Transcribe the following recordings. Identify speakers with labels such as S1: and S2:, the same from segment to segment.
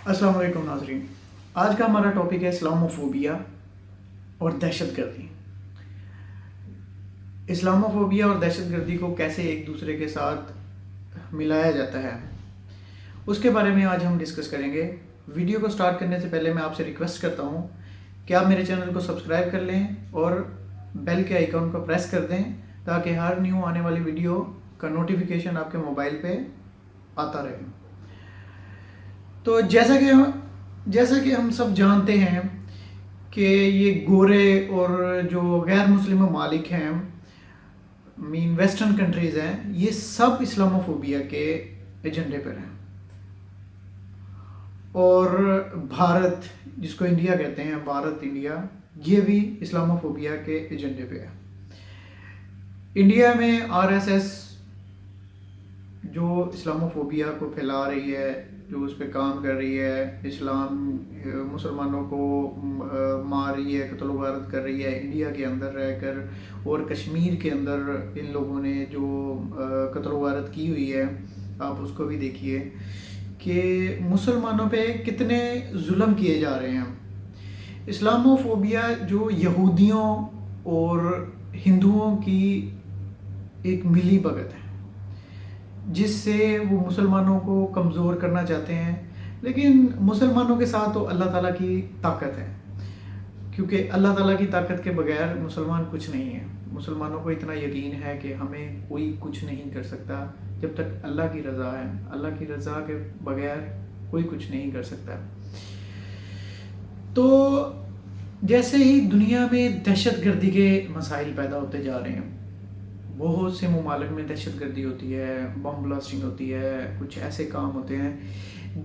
S1: السلام علیکم ناظرین، آج کا ہمارا ٹاپک ہے اسلاموفوبیا اور دہشت گردی۔ اسلاموفوبیا اور دہشت گردی کو کیسے ایک دوسرے کے ساتھ ملایا جاتا ہے، اس کے بارے میں آج ہم ڈسکس کریں گے۔ ویڈیو کو سٹارٹ کرنے سے پہلے میں آپ سے ریکویسٹ کرتا ہوں کہ آپ میرے چینل کو سبسکرائب کر لیں اور بیل کے آئیکن کو پریس کر دیں تاکہ ہر نیو آنے والی ویڈیو کا نوٹیفیکیشن آپ کے موبائل پہ آتا رہے۔ تو جیسا کہ ہم سب جانتے ہیں کہ یہ گورے اور جو غیر مسلم ممالک ہیں، ویسٹرن کنٹریز ہیں، یہ سب اسلاموفوبیا کے ایجنڈے پر ہیں، اور بھارت جس کو انڈیا کہتے ہیں، بھارت انڈیا، یہ بھی اسلاموفوبیا کے ایجنڈے پہ ہے۔ انڈیا میں RSS جو اسلاموفوبیا کو پھیلا رہی ہے، جو اس پہ کام کر رہی ہے، مسلمانوں کو مار رہی ہے، قتل و غارت کر رہی ہے انڈیا کے اندر رہ کر، اور کشمیر کے اندر ان لوگوں نے جو قتل و غارت کی ہوئی ہے، آپ اس کو بھی دیکھیے کہ مسلمانوں پہ کتنے ظلم کیے جا رہے ہیں۔ اسلاموفوبیا جو یہودیوں اور ہندوؤں کی ایک ملی بھگت ہے، جس سے وہ مسلمانوں کو کمزور کرنا چاہتے ہیں، لیکن مسلمانوں کے ساتھ تو اللہ تعالیٰ کی طاقت ہے، کیونکہ اللہ تعالیٰ کی طاقت کے بغیر مسلمان کچھ نہیں ہے۔ مسلمانوں کو اتنا یقین ہے کہ ہمیں کوئی کچھ نہیں کر سکتا جب تک اللہ کی رضا ہے، اللہ کی رضا کے بغیر کوئی کچھ نہیں کر سکتا۔ تو جیسے ہی دنیا میں دہشت گردی کے مسائل پیدا ہوتے جا رہے ہیں، بہت سے ممالک میں دہشت گردی ہوتی ہے، بم بلاسٹنگ ہوتی ہے، کچھ ایسے کام ہوتے ہیں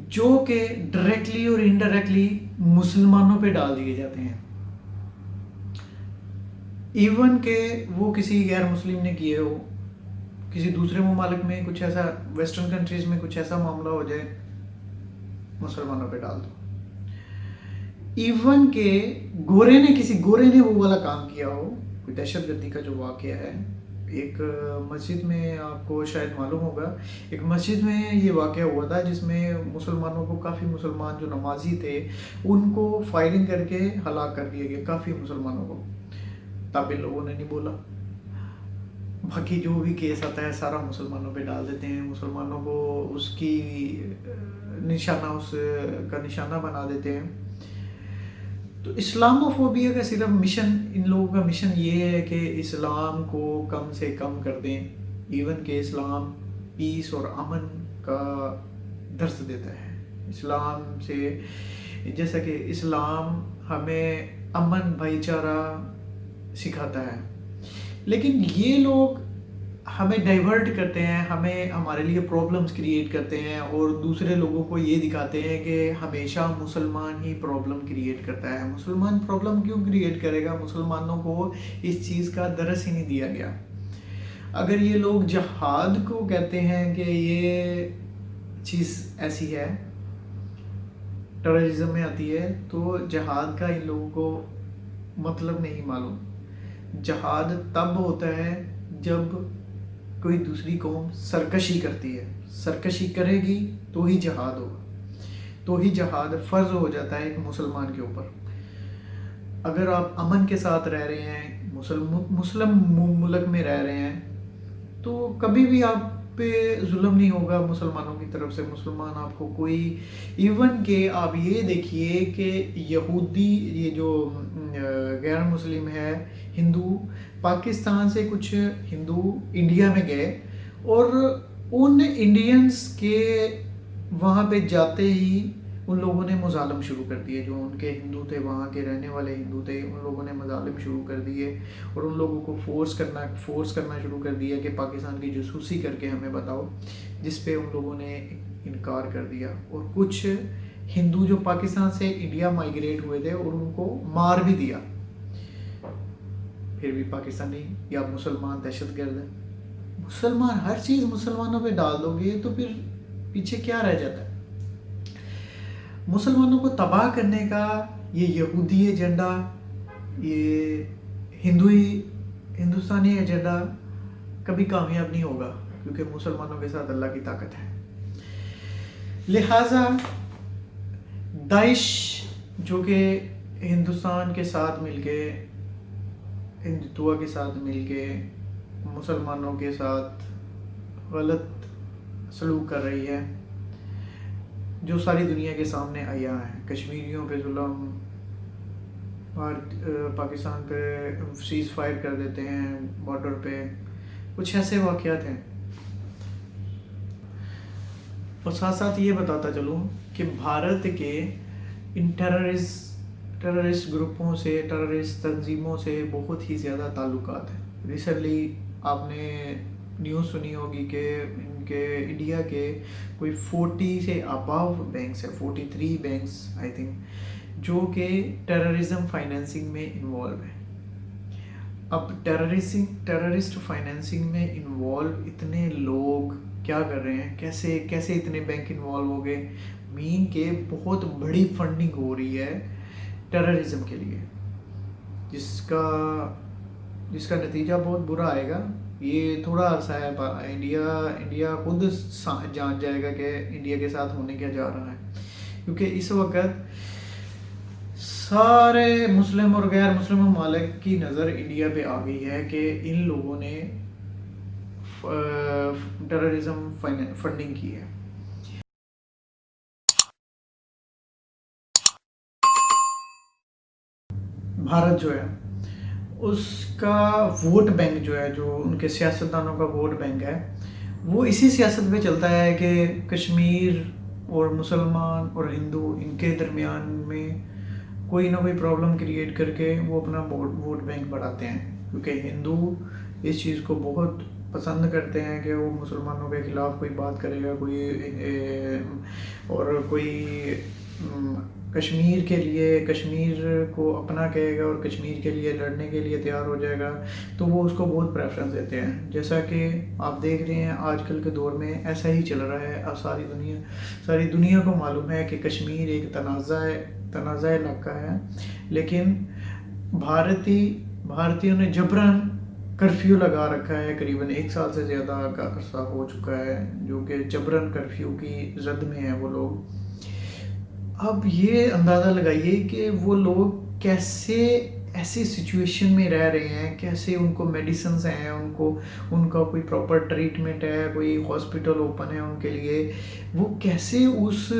S1: جو کہ ڈائریکٹلی اور انڈائریکٹلی مسلمانوں پہ ڈال دیے جاتے ہیں، ایون کہ وہ کسی غیر مسلم نے کیے ہو، کسی دوسرے ممالک میں کچھ ایسا، ویسٹرن کنٹریز میں کچھ ایسا معاملہ ہو جائے، مسلمانوں پہ ڈال دو۔ ایون کہ کسی گورے نے وہ والا کام کیا ہو، کوئی دہشت گردی کا جو واقعہ ہے، ایک مسجد میں، آپ کو شاید معلوم ہوگا، ایک مسجد میں یہ واقعہ ہوا تھا جس میں مسلمانوں کو، کافی مسلمان جو نمازی تھے ان کو فائرنگ کر کے ہلاک کر دیا گیا، کافی مسلمانوں کو۔ تب ان لوگوں نے نہیں بولا، باقی جو بھی کیس آتا ہے سارا مسلمانوں پہ ڈال دیتے ہیں، مسلمانوں کو اس کی نشانہ، اس کا نشانہ بنا دیتے ہیں۔ تو اسلاموفوبیا کا صرف مشن، ان لوگوں کا مشن یہ ہے کہ اسلام کو کم سے کم کر دیں، ایون کہ اسلام پیس اور امن کا درس دیتا ہے۔ اسلام سے، جیسا کہ اسلام ہمیں امن، بھائی چارہ سکھاتا ہے، لیکن یہ لوگ ہمیں ڈائیورٹ کرتے ہیں، ہمارے لیے پرابلمز کریٹ کرتے ہیں، اور دوسرے لوگوں کو یہ دکھاتے ہیں کہ ہمیشہ مسلمان ہی پرابلم کریٹ کرتا ہے۔ مسلمان پرابلم کیوں کریٹ کرے گا؟ مسلمانوں کو اس چیز کا درس ہی نہیں دیا گیا۔ اگر یہ لوگ جہاد کو کہتے ہیں کہ یہ چیز ایسی ہے، ٹیررزم میں آتی ہے، تو جہاد کا ان لوگوں کو مطلب نہیں معلوم۔ جہاد تب ہوتا ہے جب کوئی دوسری قوم سرکشی کرتی ہے، سرکشی کرے گی تو ہی جہاد ہوگا، تو ہی جہاد فرض ہو جاتا ہے ایک مسلمان کے اوپر۔ اگر آپ امن کے ساتھ رہ رہے ہیں، مسلم ملک میں رہ رہے ہیں، تو کبھی بھی آپ پہ ظلم نہیں ہوگا مسلمانوں کی طرف سے، مسلمان آپ کو کوئی، ایون کہ آپ یہ دیکھیے کہ یہودی، یہ جو غیر مسلم ہے، ہندو، پاکستان سے کچھ ہندو انڈیا میں گئے، اور ان انڈینز کے وہاں پہ جاتے ہی ان لوگوں نے مظالم شروع کر دیے، جو ان کے ہندو تھے، وہاں کے رہنے والے ہندو تھے، ان لوگوں نے مظالم شروع کر دیے، اور ان لوگوں کو فورس کرنا شروع کر دیا کہ پاکستان کی جاسوسی کر کے ہمیں بتاؤ، جس پہ ان لوگوں نے انکار کر دیا، اور کچھ ہندو جو پاکستان سے انڈیا مائیگریٹ ہوئے تھے، اور ان کو مار بھی دیا۔ پھر بھی پاکستانی یا مسلمان دہشت گرد ہے۔ مسلمان، ہر چیز مسلمانوں پہ ڈال دو گے تو پھر پیچھے کیا رہ جاتا ہے؟ مسلمانوں کو تباہ کرنے کا یہ یہودی ایجنڈا، یہ ہندوستانی ایجنڈا کبھی کامیاب نہیں ہوگا، کیونکہ مسلمانوں کے ساتھ اللہ کی طاقت ہے۔ لہٰذا داعش جو کہ ہندوستان کے ساتھ مل کے، ہندوتوا کے ساتھ مل کے مسلمانوں کے ساتھ غلط سلوک کر رہی ہے، جو ساری دنیا کے سامنے آیا ہے، کشمیریوں پہ ظلم، پاکستان پہ سیز فائر کر دیتے ہیں بارڈر پہ، کچھ ایسے واقعات ہیں۔ اور ساتھ ساتھ یہ بتاتا چلوں کہ بھارت کے ان ٹیررسٹ گروپوں سے، ٹیررسٹ تنظیموں سے بہت ہی زیادہ تعلقات ہیں۔ ریسنٹلی آپ نے نیوز سنی ہوگی کہ ان کے انڈیا کے کوئی 40 سے اباؤ بینکس ہیں، 43 بینکس آئی تھنک، جو کہ ٹیررزم فائنینسنگ میں انوالو ہیں۔ اب ٹیررسٹ فائنینسنگ میں انوالو اتنے لوگ کیا کر رہے ہیں، کیسے اتنے بینک انوالو ہو گئے؟ مین کہ بہت بڑی فنڈنگ ہو رہی ہے ٹیررزم کے لیے، جس کا نتیجہ بہت برا آئے گا۔ یہ تھوڑا عرصہ ہے، انڈیا خود جان جائے گا کہ انڈیا کے ساتھ ہونے کیا جا رہا ہے، کیونکہ اس وقت سارے مسلم اور غیر مسلم ممالک کی نظر انڈیا پہ آ گئی ہے کہ ان لوگوں نے ٹیررزم فنڈنگ کی ہے۔ بھارت جو ہے اس کا ووٹ بینک جو ہے، جو ان کے سیاستدانوں کا ووٹ بینک ہے، وہ اسی سیاست پہ چلتا ہے کہ کشمیر اور مسلمان اور ہندو ان کے درمیان میں کوئی نہ کوئی پرابلم کریٹ کر کے وہ اپنا ووٹ بینک بڑھاتے ہیں، کیونکہ ہندو اس چیز کو بہت پسند کرتے ہیں کہ وہ مسلمانوں کے خلاف کوئی بات کرے گا، کوئی کشمیر کو اپنا کہے گا اور کشمیر کے لیے لڑنے کے لیے تیار ہو جائے گا، تو وہ اس کو بہت پریفرنس دیتے ہیں۔ جیسا کہ آپ دیکھ رہے ہیں آج کل کے دور میں ایسا ہی چل رہا ہے۔ اب ساری دنیا کو معلوم ہے کہ کشمیر ایک تنازع علاقہ ہے، لیکن بھارتیوں نے جبراً کرفیو لگا رکھا ہے، قریباً 1 سال سے زیادہ کا عرصہ ہو چکا ہے، جو کہ جبراً کرفیو کی زد میں ہیں وہ لوگ۔ اب یہ اندازہ لگائیے کہ وہ لوگ کیسے ایسی سچویشن میں رہ رہے ہیں، کیسے ان کو میڈیسنز ہیں، ان کا کوئی پراپر ٹریٹمنٹ ہے، کوئی ہاسپٹل اوپن ہے ان کے لیے، وہ کیسے اس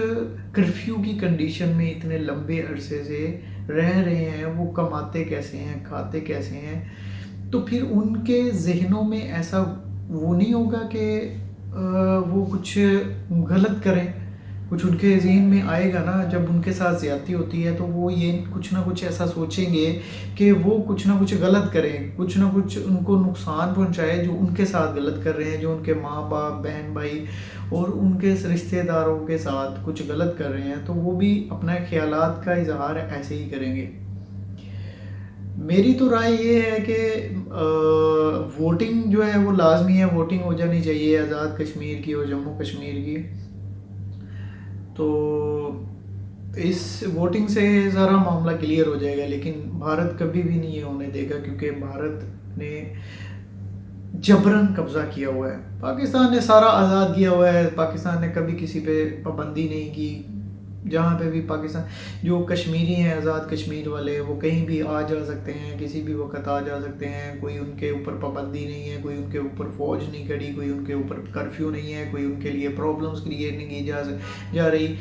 S1: کرفیو کی کنڈیشن میں اتنے لمبے عرصے سے رہ رہے ہیں، وہ کماتے کیسے ہیں، کھاتے کیسے ہیں۔ تو پھر ان کے ذہنوں میں ایسا وہ نہیں ہوگا کہ وہ کچھ غلط کریں، کچھ ان کے ذہن میں آئے گا نا جب ان کے ساتھ زیادتی ہوتی ہے، تو وہ یہ کچھ نہ کچھ ایسا سوچیں گے کہ وہ کچھ نہ کچھ غلط کریں، کچھ نہ کچھ ان کو نقصان پہنچائے جو ان کے ساتھ غلط کر رہے ہیں، جو ان کے ماں باپ، بہن بھائی اور ان کے رشتہ داروں کے ساتھ کچھ غلط کر رہے ہیں، تو وہ بھی اپنے خیالات کا اظہار ایسے ہی کریں گے۔ میری تو رائے یہ ہے کہ ووٹنگ جو ہے وہ لازمی ہے، ووٹنگ ہو جانی چاہیے آزاد کشمیر کی اور جموں کشمیر کی۔ تو اس ووٹنگ سے ذرا معاملہ کلیئر ہو جائے گا، لیکن بھارت کبھی بھی نہیں یہ ہونے دے گا، کیونکہ بھارت نے جبراً قبضہ کیا ہوا ہے، پاکستان نے سارا آزاد کیا ہوا ہے، پاکستان نے کبھی کسی پہ پابندی نہیں کی۔ جہاں پہ بھی پاکستان جو کشمیری ہیں، آزاد کشمیر والے، وہ کہیں بھی آ جا سکتے ہیں، کسی بھی وقت آ جا سکتے ہیں، کوئی ان کے اوپر پابندی نہیں ہے، کوئی ان کے اوپر فوج نہیں کھڑی، کوئی ان کے اوپر کرفیو نہیں ہے، کوئی ان کے لیے پرابلمس کریٹ نہیں کی جا رہی۔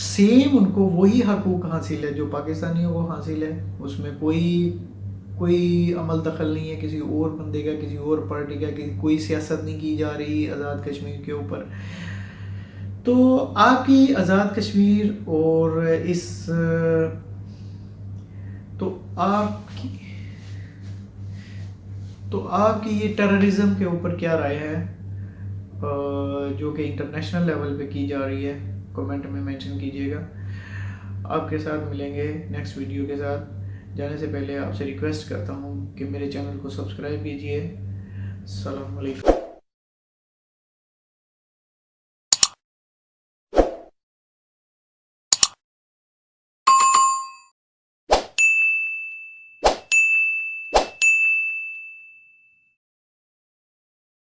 S1: سیم ان کو وہی حقوق حاصل ہے جو پاکستانیوں کو حاصل ہے، اس میں کوئی عمل دخل نہیں ہے کسی اور بندے کا، کسی اور پارٹی کا، کوئی سیاست نہیں کی جا رہی آزاد کشمیر کے اوپر۔ تو آپ کی آزاد کشمیر اور آپ کی یہ ٹیررزم کے اوپر کیا رائے ہے، جو کہ انٹرنیشنل لیول پہ کی جا رہی ہے؟ کمنٹ میں مینشن کیجیے گا۔ آپ کے ساتھ ملیں گے نیکسٹ ویڈیو کے ساتھ۔ جانے سے پہلے آپ سے ریکویسٹ کرتا ہوں کہ میرے چینل کو سبسکرائب کیجیے۔ السلام علیکم۔